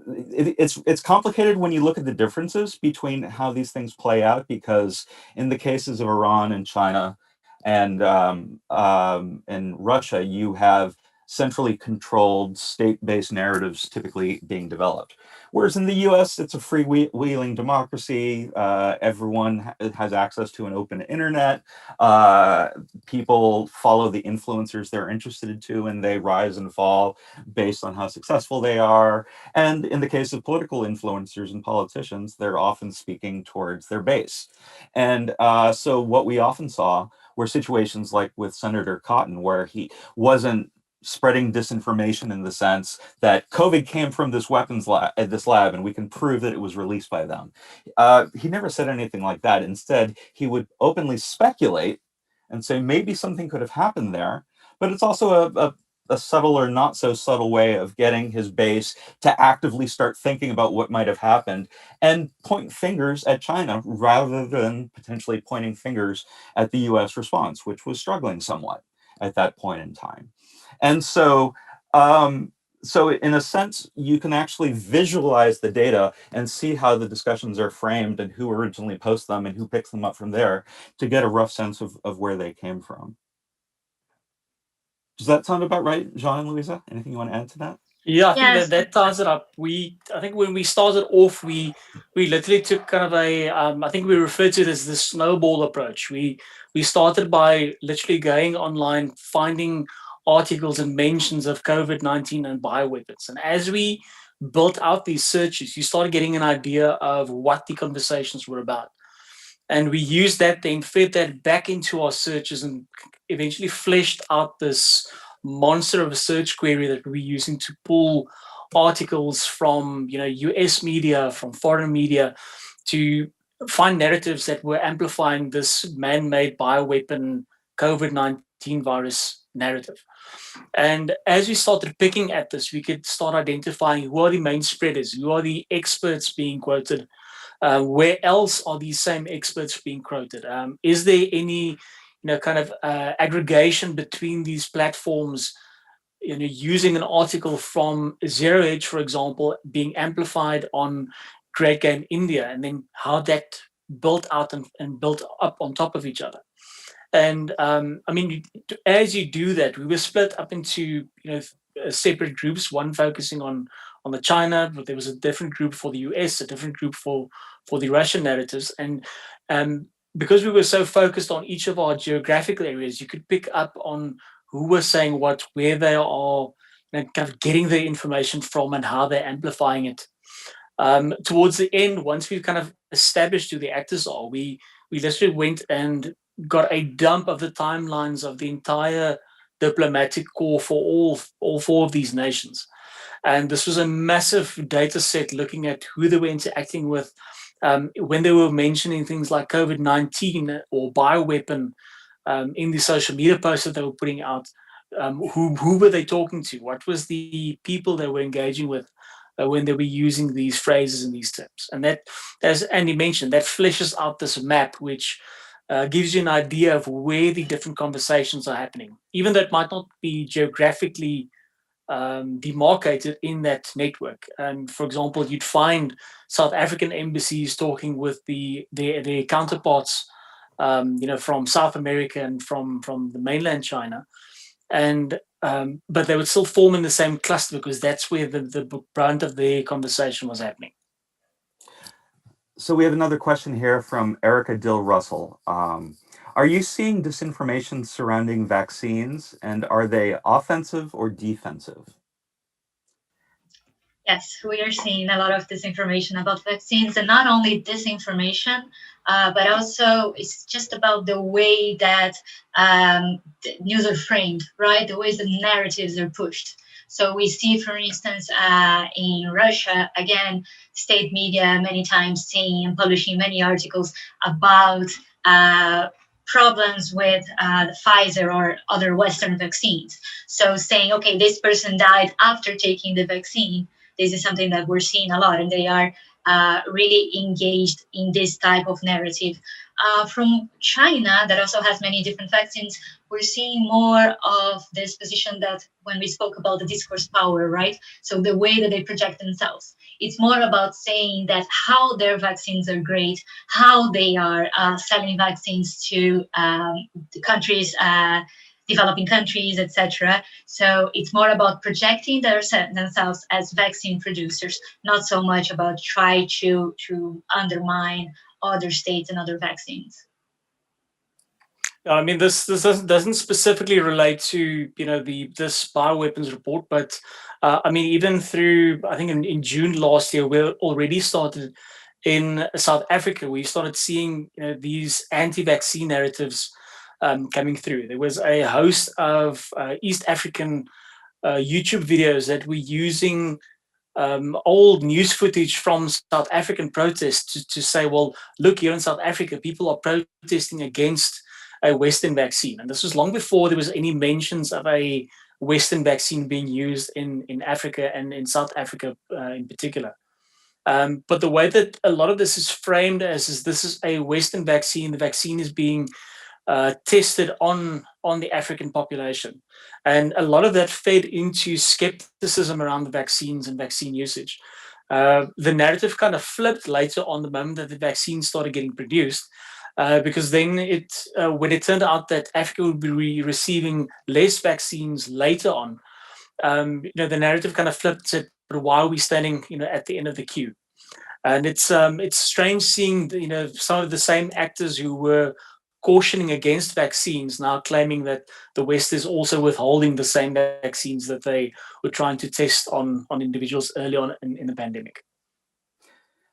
Speaker 1: it's complicated when you look at the differences between how these things play out, because in the cases of Iran and China and Russia, you have centrally controlled state-based narratives typically being developed. Whereas in the US, it's a freewheeling democracy. Everyone has access to an open internet. People follow the influencers they're interested to, and they rise and fall based on how successful they are. And in the case of political influencers and politicians, they're often speaking towards their base. And so what we often saw were situations like with Senator Cotton, where he wasn't spreading disinformation in the sense that COVID came from this this lab, and we can prove that it was released by them. He never said anything like that. Instead, he would openly speculate and say maybe something could have happened there, but it's also a subtle or not so subtle way of getting his base to actively start thinking about what might have happened and point fingers at China rather than potentially pointing fingers at the US response, which was struggling somewhat at that point in time. And so, so in a sense, you can actually visualize the data and see how the discussions are framed and who originally posts them and who picks them up from there to get a rough sense of where they came from. Does that sound about right, Jean and Louisa? Anything you want to add to that?
Speaker 3: Yeah, I think
Speaker 4: Yes.
Speaker 3: that ties it up. I think when we started off, we literally took kind of a, I think we referred to it as the snowball approach. We started by literally going online, finding articles and mentions of COVID-19 and bioweapons. And as we built out these searches, you started getting an idea of what the conversations were about. And we used that, then fed that back into our searches and eventually fleshed out this monster of a search query that we're using to pull articles from US media, from foreign media, to find narratives that were amplifying this man-made bioweapon COVID-19 virus narrative. And as we started picking at this, we could start identifying who are the main spreaders, who are the experts being quoted, where else are these same experts being quoted? Is there any kind of aggregation between these platforms, using an article from Zero Hedge, for example, being amplified on Great Game India, and then how that built out and built up on top of each other. And I mean, as you do that, we were split up into separate groups. One focusing on the China, but there was a different group for the US, a different group for the Russian narratives, and because we were so focused on each of our geographical areas, you could pick up on who was saying what, where they are, kind of getting the information from, and how they're amplifying it. Towards the end, once we've kind of established who the actors are, we literally went and got a dump of the timelines of the entire diplomatic corps for all four of these nations. And this was a massive data set looking at who they were interacting with, when they were mentioning things like COVID-19 or bioweapon, in the social media posts that they were putting out. Who were they talking to? What was the people they were engaging with when they were using these phrases and these terms? And that, as Andy mentioned, that fleshes out this map, which gives you an idea of where the different conversations are happening, even though it might not be geographically demarcated in that network. And for example, you'd find South African embassies talking with their counterparts, from South America and from the mainland China, and but they would still form in the same cluster because that's where the brunt of their conversation was happening.
Speaker 1: So we have another question here from Erica Dill Russell. Are you seeing disinformation surrounding vaccines, and are they offensive or defensive?
Speaker 4: Yes, we are seeing a lot of disinformation about vaccines, and not only disinformation, but also it's just about the way that the news are framed, right? The ways the narratives are pushed. So we see, for instance, in Russia, again, state media many times saying and publishing many articles about problems with the Pfizer or other Western vaccines. So saying, okay, this person died after taking the vaccine. This is something that we're seeing a lot, and they are really engaged in this type of narrative. From China, that also has many different vaccines, we're seeing more of this position that when we spoke about the discourse power, right? So the way that they project themselves. It's more about saying that how their vaccines are great, how they are selling vaccines to the countries, developing countries, etc. So it's more about projecting themselves as vaccine producers, not so much about try to undermine other states and other vaccines.
Speaker 3: I mean, this doesn't specifically relate to this bioweapons report, but I mean, even through I think in June last year, we already started in South Africa. We started seeing these anti-vaccine narratives coming through. There was a host of East African YouTube videos that were using old news footage from South African protests to say, well, look, here in South Africa, people are protesting against a Western vaccine. And this was long before there was any mentions of a Western vaccine being used in Africa and in South Africa in particular. But the way that a lot of this is framed as is this is a Western vaccine, the vaccine is being tested on the African population. And a lot of that fed into skepticism around the vaccines and vaccine usage. The narrative kind of flipped later on the moment that the vaccines started getting produced, because then when it turned out that Africa would be receiving less vaccines later on, the narrative kind of flipped, said, but why are we standing, at the end of the queue? And it's strange seeing, some of the same actors who were cautioning against vaccines now claiming that the West is also withholding the same vaccines that they were trying to test on individuals early on in the pandemic.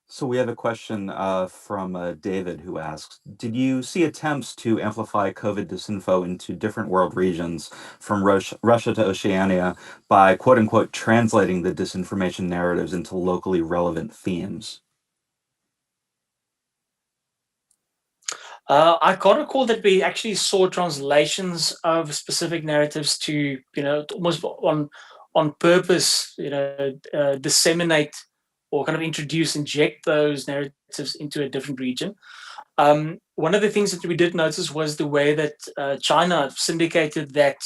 Speaker 1: So we have a question from David who asks, did you see attempts to amplify COVID disinfo into different world regions from Russia to Oceania by quote unquote translating the disinformation narratives into locally relevant themes?
Speaker 3: I can't recall that we actually saw translations of specific narratives to, almost on purpose, disseminate or kind of inject those narratives into a different region. One of the things that we did notice was the way that China syndicated that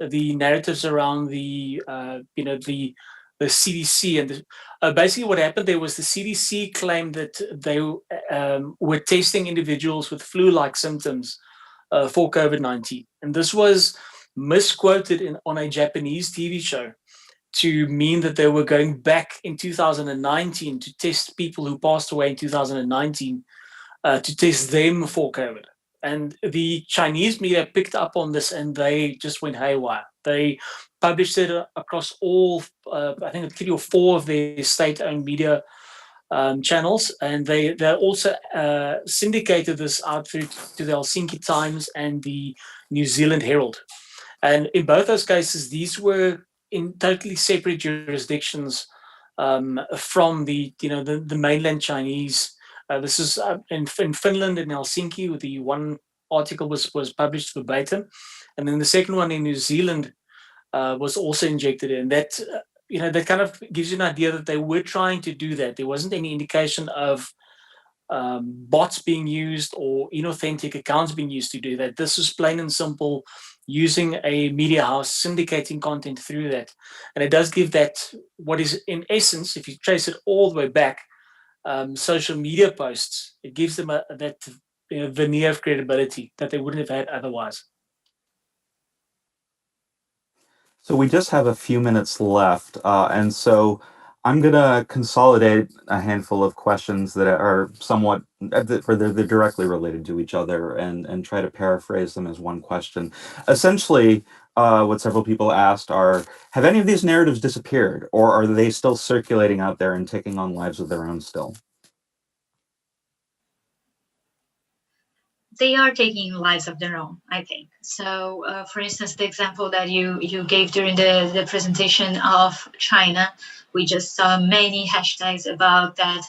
Speaker 3: the narratives around the CDC and basically what happened there was the CDC claimed that they were testing individuals with flu-like symptoms for COVID-19, and this was misquoted on a Japanese TV show to mean that they were going back in 2019 to test people who passed away in 2019 to test them for COVID. And the Chinese media picked up on this and they just went haywire. They published it across all, I think, 3 or 4 of their state-owned media channels, and they also syndicated this out through to the Helsinki Times and the New Zealand Herald. And in both those cases, these were in totally separate jurisdictions from the mainland Chinese. This is in Finland, in Helsinki, with the one article was published verbatim, and then the second one in New Zealand was also injected in. That that kind of gives you an idea that they were trying to do that. There wasn't any indication of bots being used or inauthentic accounts being used to do that. This is plain and simple using a media house syndicating content through that. And it does give that, what is in essence, if you trace it all the way back, social media posts, it gives them that veneer of credibility that they wouldn't have had otherwise.
Speaker 1: So we just have a few minutes left, and so I'm going to consolidate a handful of questions that are somewhat, they're directly related to each other, and try to paraphrase them as one question. Essentially, what several people asked are, have any of these narratives disappeared, or are they still circulating out there and taking on lives of their own still?
Speaker 4: They are taking lives of their own, I think. So, for instance, the example that you gave during the presentation of China, we just saw many hashtags about that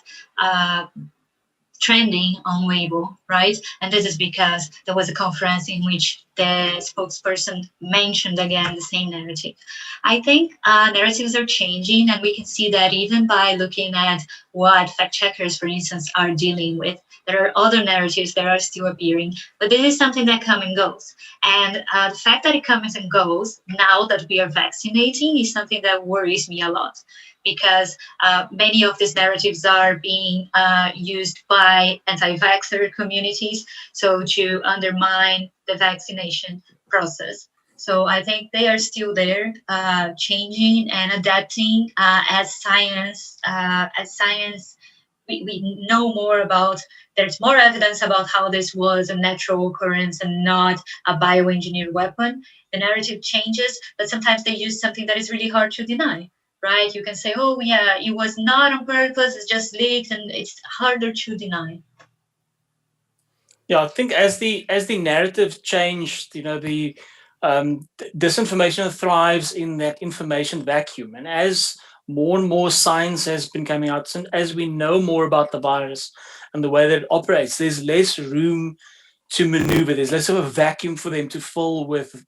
Speaker 4: trending on Weibo, right? And this is because there was a conference in which the spokesperson mentioned again the same narrative. I think narratives are changing, and we can see that even by looking at what fact checkers, for instance, are dealing with. There are other narratives that are still appearing, but this is something that comes and goes. And the fact that it comes and goes now that we are vaccinating is something that worries me a lot, because many of these narratives are being used by anti-vaxxer communities, so to undermine the vaccination process. So I think they are still there, changing and adapting as science. We know more about. There's more evidence about how this was a natural occurrence and not a bioengineered weapon. The narrative changes, but sometimes they use something that is really hard to deny. Right? You can say, oh, yeah, it was not on purpose, it's just leaked, and it's harder to deny.
Speaker 3: Yeah, I think as the narrative changed, the disinformation thrives in that information vacuum, and as more and more science has been coming out, and as we know more about the virus and the way that it operates, there's less room to maneuver. There's less of a vacuum for them to fill with,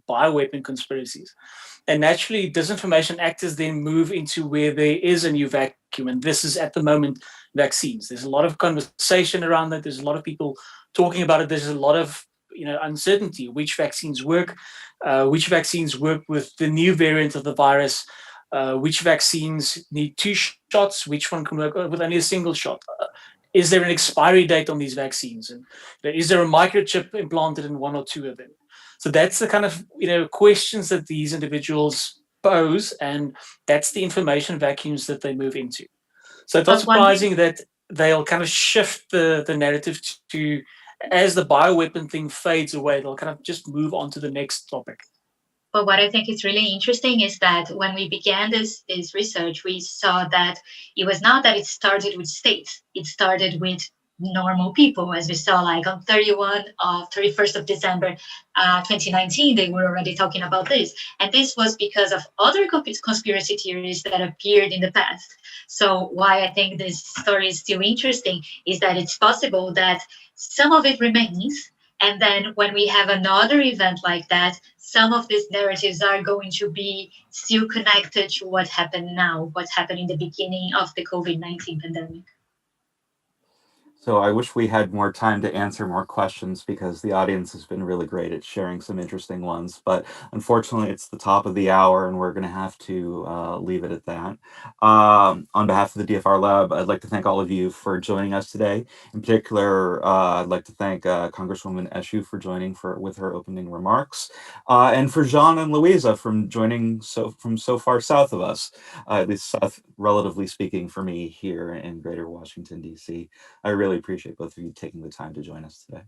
Speaker 3: bioweapon conspiracies. And naturally, disinformation actors then move into where there is a new vacuum. And this is at the moment vaccines. There's a lot of conversation around that. There's a lot of people talking about it. There's a lot of uncertainty. Which vaccines work? Which vaccines work with the new variant of the virus? Which vaccines need 2 shots? Which one can work with only a single shot? Is there an expiry date on these vaccines? And is there a microchip implanted in 1 or 2 of them? So that's the kind of questions that these individuals pose, and that's the information vacuums that they move into. So it's not surprising that they'll kind of shift the narrative to, as the bioweapon thing fades away, they'll kind of just move on to the next topic.
Speaker 4: But what I think is really interesting is that when we began this research, we saw that it was not that it started with states. It started with normal people, as we saw, like on 31st of December 2019, they were already talking about this. And this was because of other conspiracy theories that appeared in the past. So why I think this story is still interesting is that it's possible that some of it remains, and then when we have another event like that, some of these narratives are going to be still connected to what happened now, what's happened in the beginning of the COVID-19 pandemic.
Speaker 1: So I wish we had more time to answer more questions, because the audience has been really great at sharing some interesting ones. But unfortunately, it's the top of the hour, and we're going to have to leave it at that. On behalf of the DFR Lab, I'd like to thank all of you for joining us today. In particular, I'd like to thank Congresswoman Eshoo for joining with her opening remarks, and for Jean and Louisa from joining from so far south of us, at least south, relatively speaking, for me here in Greater Washington, D.C. I really appreciate both of you taking the time to join us today.